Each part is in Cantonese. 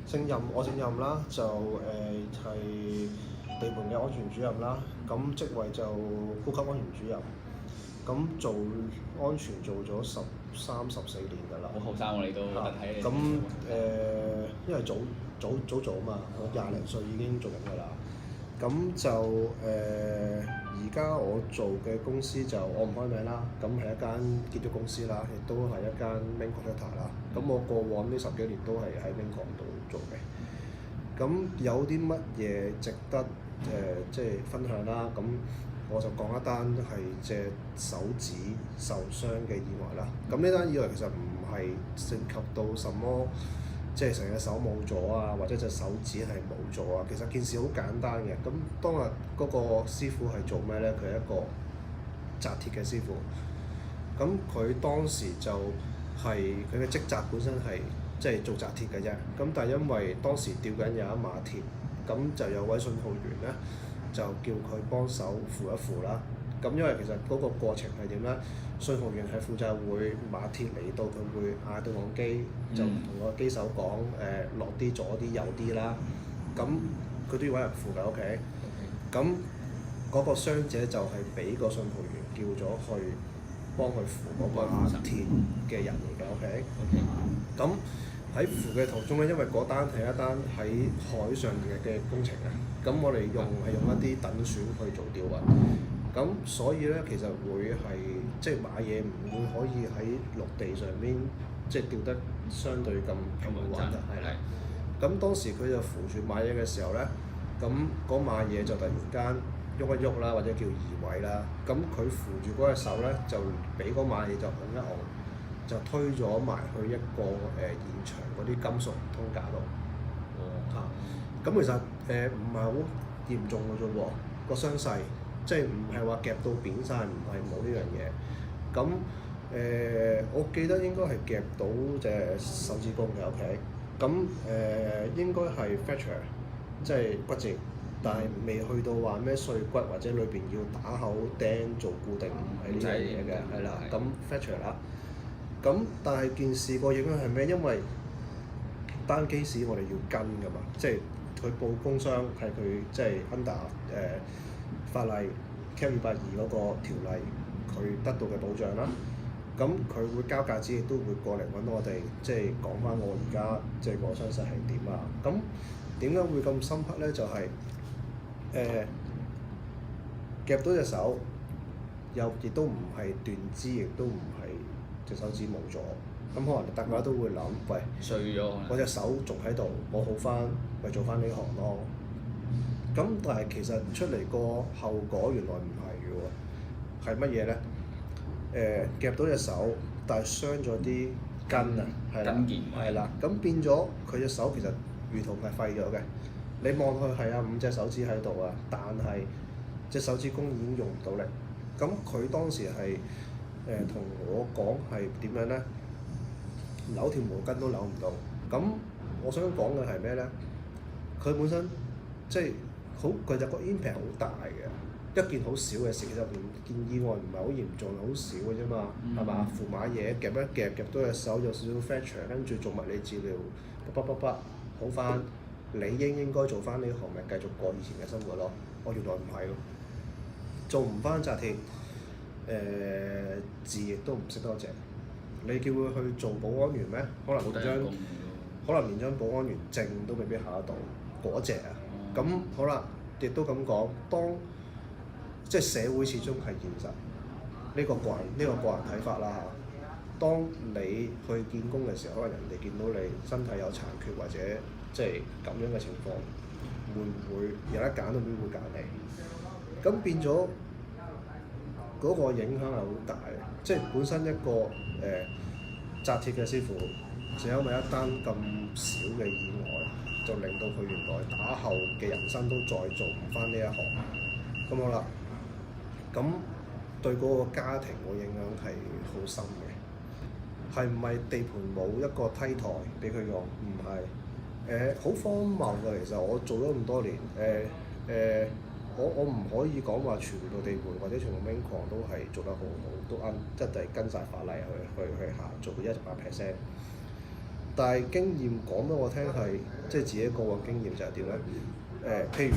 我正任啦，就係、地盤嘅安全主任啦。咁職位就高級安全主任。咁做安全做咗13、14年㗎啦。好後生喎，你都睇你。咁因為早做啊嘛，我廿零歲已經做緊㗎啦。咁就而家我做嘅公司就我唔開名啦，咁係一間建築公司啦，亦都係一間 main contractor 啦。咁我過往呢10幾年都係喺 main con 度做嘅。咁有啲乜嘢值得即係分享啦？咁我就講一單係隻手指受傷嘅意外啦。咁呢單意外其實唔係涉及到什麼，即係成隻手冇咗啊，或者隻手指係冇咗啊。其實件事好簡單嘅。咁當日嗰個師傅係做咩咧？佢係一個紮鐵嘅師傅。咁佢當時就係佢嘅職責本身係即係做紮鐵嘅啫。咁但係因為當時吊緊有一碼鐵，咁就有位信號員咧，就叫佢幫手扶一扶啦。咁因為其實嗰個過程係點咧？信號員係負責會碼鐵嚟到，佢會嗌對講機，就同個機手講落啲左啲右啲啦。咁佢都要揾人扶㗎，OK。咁嗰個傷者就係俾個信號員叫咗去幫佢扶嗰個碼鐵嘅人嚟㗎，OK。咁喺扶嘅途中咧，因為嗰單係一單喺海上嘅工程啊，咁我哋用一啲躉船去做吊運，咁所以咧其實會係即係買嘢唔會可以喺陸地上邊即係吊得相對咁穩嘅，係啦。咁當時佢就扶住買嘢嘅時候咧，咁嗰買嘢就突然間喐一喐啦，或者叫移位啦。咁佢扶住嗰隻手咧，就俾嗰買嘢就拱一拱，就推咗埋去一個現場嗰啲金屬通架度。咁其實唔係好嚴重嘅啫喎，個傷勢即係唔係話夾到扁晒，唔係冇呢樣嘢。咁我記得應該係夾到隻手指公嘅，OK。咁應該係 fracture，即係骨折，但係未去到話咩碎骨或者裏邊要打口釘做固定，唔係呢樣嘢嘅，係啦。咁 fracture 啦。咁但係件事個影響係咩？因為單 case 我哋要跟㗎嘛，即係佢報工傷係佢即係 under 法例 Cap 282嗰個條例，佢得到嘅保障啦。咁佢會交價紙，亦都會過嚟揾我哋，即係講翻我而家即係個傷勢係點啊。咁點解會咁深刻咧？就係夾到隻手，又亦都唔係斷肢，亦都唔係隻手指冇咗。咁可能大家都會諗，喂，碎咗，我隻手仲喺度，我好翻，咪做翻呢行咯。咁但係其實出嚟個後果原來唔係嘅喎，係乜嘢咧？夾到隻手，但係傷咗啲筋啊，係啦，係啦，咁變咗佢隻手其實如同係廢咗嘅。你望佢係啊5隻手指喺度啊，但係隻手指公已經用唔到力。咁佢當時係同我講係點樣咧？扭條毛巾都扭唔到。咁我想講嘅係咩咧？佢本身即係好，佢就個 impact 好大嘅。一件好少嘅事，其實件意外唔係好嚴重，好少嘅啫嘛，係嘛？扶買嘢夾一夾到隻手有少少 fracture， 跟住做物理治療，好翻，理應該做翻呢行，咪繼續過以前嘅生活咯。我原來唔係咯，做唔翻紮鐵，字亦都唔識多謝。你叫佢去做保安員咩？可能連張保安員證都未必考得到嗰隻啊。咁好啦，亦都咁講，當即係社會始終係現實，呢個個人睇法啦嚇。當你去見工嘅時候，可能人哋見到你身體有殘缺或者即係咁樣嘅情況，會唔會有得揀都未必會揀你？咁變咗嗰個影響係好大嘅，即係本身一個紮鐵嘅師傅，就因為一單咁少嘅意外，就令到佢原來打後嘅人生都再做唔翻呢一行。咁好啦。咁對嗰個家庭個影響係好深嘅，係唔係地盤冇一個梯台俾佢用？唔係，好荒謬㗎。其實我做咗咁多年，我唔可以講話全部地盤或者全部 main con 都係做得好好，都即係跟晒法例去行，做到100%。但係經驗講俾我聽係，即係自己過往經驗就係點咧？譬如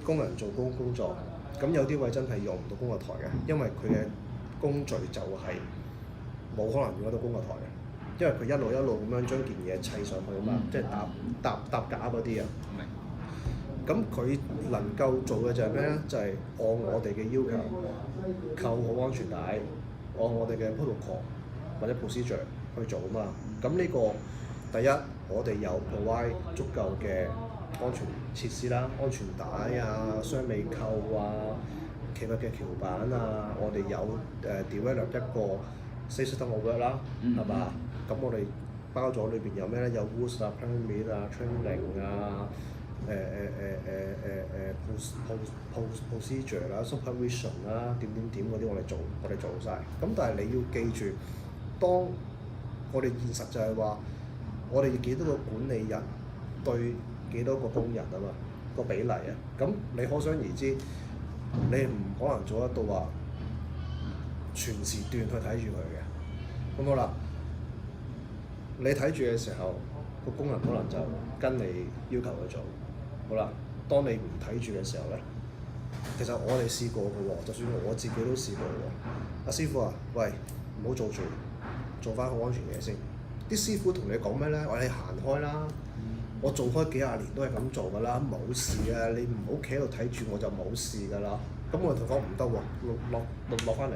工人做工作，咁有啲位真係用唔到工作台嘅，因為佢嘅工序就係冇可能用得到工作台嘅，因為佢一路咁樣將件嘢砌上去啊嘛，即係搭架嗰啲啊。咁佢能夠做嘅就係咩咧？就係按我哋嘅要求扣好安全帶，按我哋嘅 protocol 或者 procedure 去做啊嘛。咁呢個第一，我哋有 provide 足夠嘅安全設施啦，安全帶啊、雙尾扣啊、企腳嘅橋板啊，我哋有develop 一個 system of work 啦，係嘛？咁我哋包咗裏邊有咩咧？有 rules 啊、permit 啊、training 啊。procedure 啦、supervision 啦、點嗰啲我哋做晒。咁但係你要記住，當我哋現實就係話，我哋幾多個管理人對幾多個工人啊嘛，個比例啊。咁你可想而知，你唔可能做得到話全時段去睇住佢嘅。咁好啦，你睇住嘅時候，個工人可能就跟你要求去做。好啦，當你唔睇住嘅時候咧，其實我哋試過嘅喎，就算我自己都試過喎。阿師傅啊，喂，唔好做住，做翻好安全嘢先。啲師傅同你講咩咧？我哋行開啦，我做開幾廿年都係咁做㗎啦，冇事啊！你唔好企喺度睇住我就冇事㗎啦。咁我同佢講唔得喎，落翻嚟，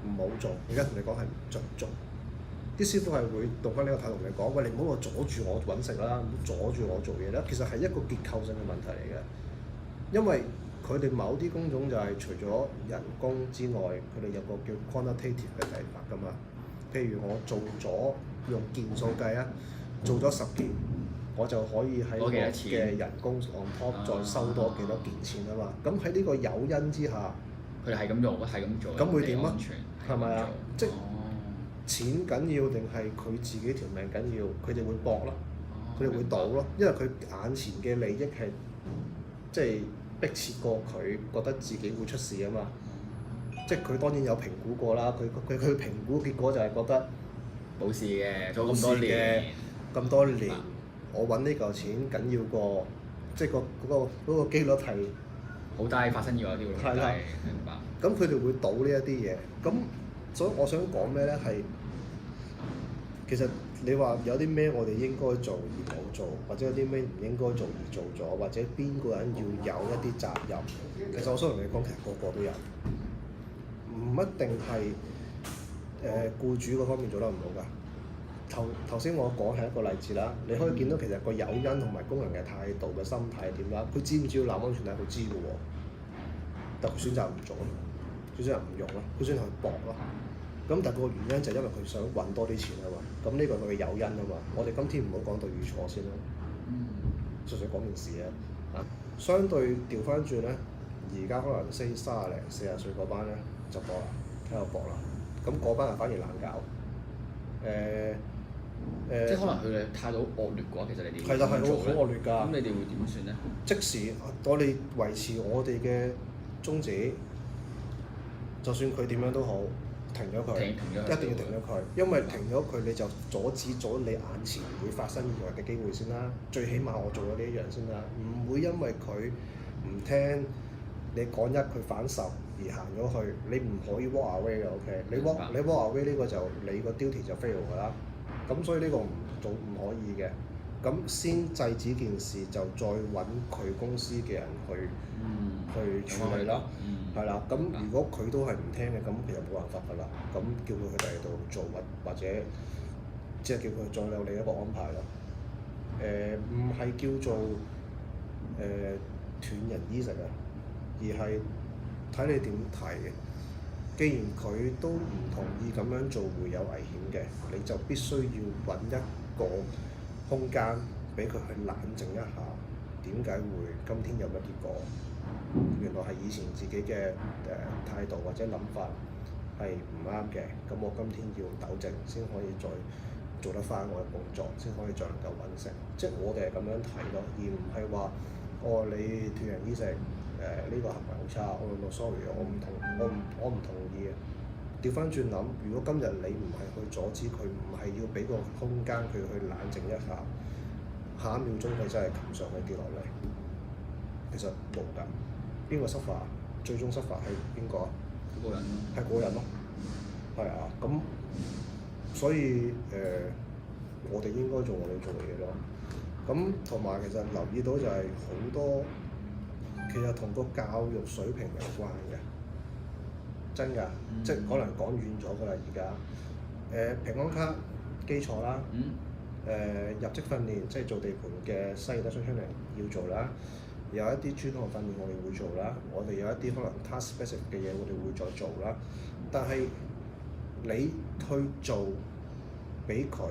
唔好做。而家同你講係唔準做。啲師傅係會動翻呢個態度同你講，喂，你唔好話阻住我揾食啦，唔好阻住我做嘢啦。其實係一個結構性嘅問題嚟嘅，因為佢哋某啲工種就係除咗人工之外，佢哋有個叫 quantitative 嘅計法㗎嘛。譬如我做咗用件數計啊，做咗10件，我就可以喺我嘅人工 on top 再收多幾多件錢啊嘛。咁喺呢個誘因之下，佢哋係咁用，係咁做，咁會點啊？係咪啊？即錢緊要定係佢自己條命緊要？佢哋會搏咯，佢哋會賭咯，因為佢眼前嘅利益係即係迫切過佢覺得自己會出事啊嘛。即係佢當然有評估過啦，佢評估結果就係覺得冇事嘅，做咁多年，我揾呢嚿錢緊要過，即係嗰個機率係好低，發生意外啲會好低，明白。咁佢哋會賭呢一啲嘢，咁所以我想講咩咧係，其實你話有啲咩我哋應該做而冇做，或者有啲咩唔應該做而做咗，或者邊個人要有一啲責任，其實我想同你講，其實個個都有，唔一定係僱主嗰方面做得唔好㗎。頭先我講係一個例子啦，你可以見到其實個誘因同埋工人嘅態度嘅心態係點啦。佢知唔知要攬安全帶？佢知嘅喎，但佢選擇唔做咯，佢選擇唔用咯，佢選擇去搏咯。咁但係個原因就係因為佢想揾多啲錢啊嘛。咁呢個係佢嘅誘因啊嘛。我哋今天唔好講對與錯先啦，純粹講件事啊。相對調翻轉咧，而家可能30零40歲嗰班咧就搏啦，喺度搏啦。咁嗰班人反而難搞。即係可能佢哋態度惡劣嘅話，其實你哋係啦，係好惡劣㗎。咁你哋會點算咧？即使我哋維持我哋嘅宗旨，就算佢點樣都好，停咗佢，一定要停咗佢，因為停咗佢你就阻止咗你眼前會發生意外嘅機會先啦。最起碼我做咗呢一樣先啦，唔會因為佢唔聽你講一佢反10而行咗去，你唔可以 walk away 嘅 OK，你 walk away 呢個就你個 duty 就 fail 㗎啦。咁所以呢個唔可以嘅，咁先制止件事就再揾佢公司嘅人去處理啦，係啦。咁如果佢都係唔聽嘅，咁其實冇辦法㗎啦。咁叫佢去第二度做或者即係叫佢再有另一個安排咯。唔係叫做斷人衣食啊，而係睇你點睇嘅。既然佢都唔同意咁樣做會有危險嘅，你就必須要揾一個空間俾佢去冷靜一下。點解會今天有乜結果？原來係以前自己嘅態度或者諗法係唔啱嘅，咁我今天要糾正先可以再做得翻我嘅工作，先可以再能夠揾食。即係我哋係咁樣睇咯，而唔係話你斷人衣食。呢個行為好差，我 sorry，我唔同意嘅。調翻轉諗，如果今日你唔係去阻止佢，唔係要俾個空間佢去冷靜一下，下一秒鐘佢真係擒上去跌落嚟，其實冇㗎。邊個 suffer？最終 suffer 係邊個啊？嗰個人咯。係嗰個人咯。係啊，咁所以我哋應該做我哋做嘅嘢咯。咁同埋其實留意到就係好多，其實同個教育水平有關嘅，真㗎，即係可能講遠咗㗎啦而家。平安卡基礎啦，入職訓練即係做地盤嘅西德商出嚟要做啦，有一啲專項訓練我哋會做啦，我哋有一啲可能 task specific 嘅嘢我哋會再做啦，但係你去做俾佢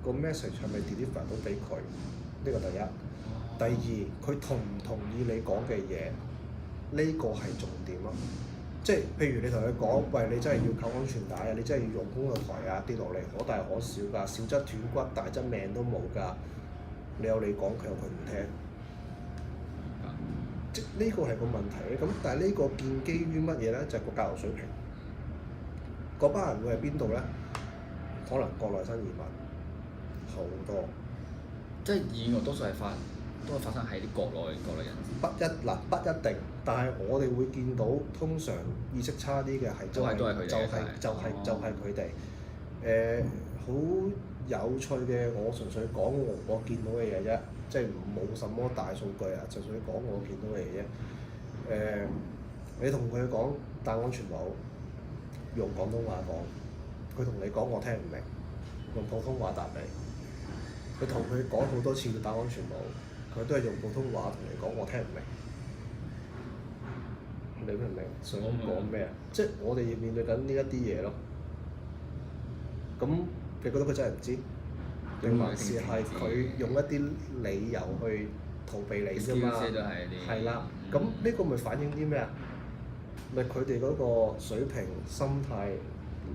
個 message 係咪 deliver 到俾佢？呢個第一。第二，佢同唔同意你講嘅嘢？呢個係重點咯。即係譬如你同佢講，喂，你真係要扣安全帶啊！你真係要用工作台啊，跌落嚟可大可小㗎，小則斷骨，大則命都冇㗎。你有你講，佢有佢唔聽。即呢個係個問題咧。咁但係呢個建基於乜嘢咧？就係個教育水平。嗰班人會係邊度咧？可能國內新移民好多。即係意外多數係都係發生喺啲國內人。不一定，但係我哋會見到，通常意識差啲嘅係就係佢哋。好有趣嘅，我純粹講我見到嘅嘢啫，即係冇什麼大數據啊，純粹講我見到嘅嘢啫。你同佢講戴安全帽，用廣東話講，佢同你講我聽唔明，用普通話答你。你同佢講好多次要戴安全帽，佢都係用普通話同你講我聽唔明。你明唔明想講咩啊？即係我哋要面對緊呢一啲嘢咯。咁你覺得佢真係唔知？定還是係佢用一啲理由去逃避你啫嘛？係啦，咁呢個咪反映啲咩啊？咪佢哋嗰個水平、心態、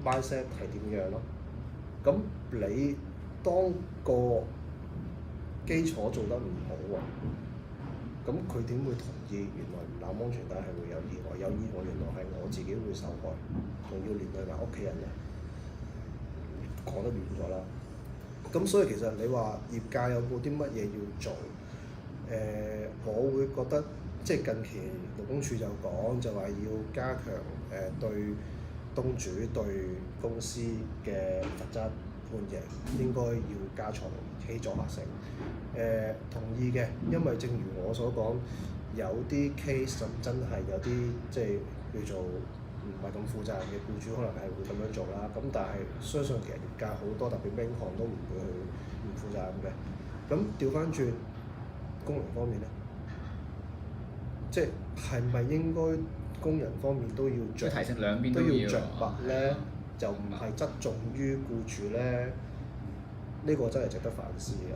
mindset 係點樣咯？咁你當個基礎做得唔好喎，咁佢點會同意原來唔攬安全帶係會有意外？有意外原來係我自己會受害，仲要連累埋屋企人嘅，講得遠咗啦。咁所以其實你話業界有冇啲乜嘢要做？我會覺得即係近期勞工處就講就話要加強對東主對公司嘅罰則判刑，應該要加重起阻嚇性。同意嘅，因為正如我所講，有啲 case 真係有啲即係叫做唔係咁負責任嘅僱主，可能係會咁樣做啦。咁但係相信其實業界好多特別兵行都唔會去唔負責任嘅。咁調翻轉工人方面咧，即係咪應該工人方面都要著提升兩邊都要著墨咧？就唔係側重於僱主咧？呢個真係值得反思嘅。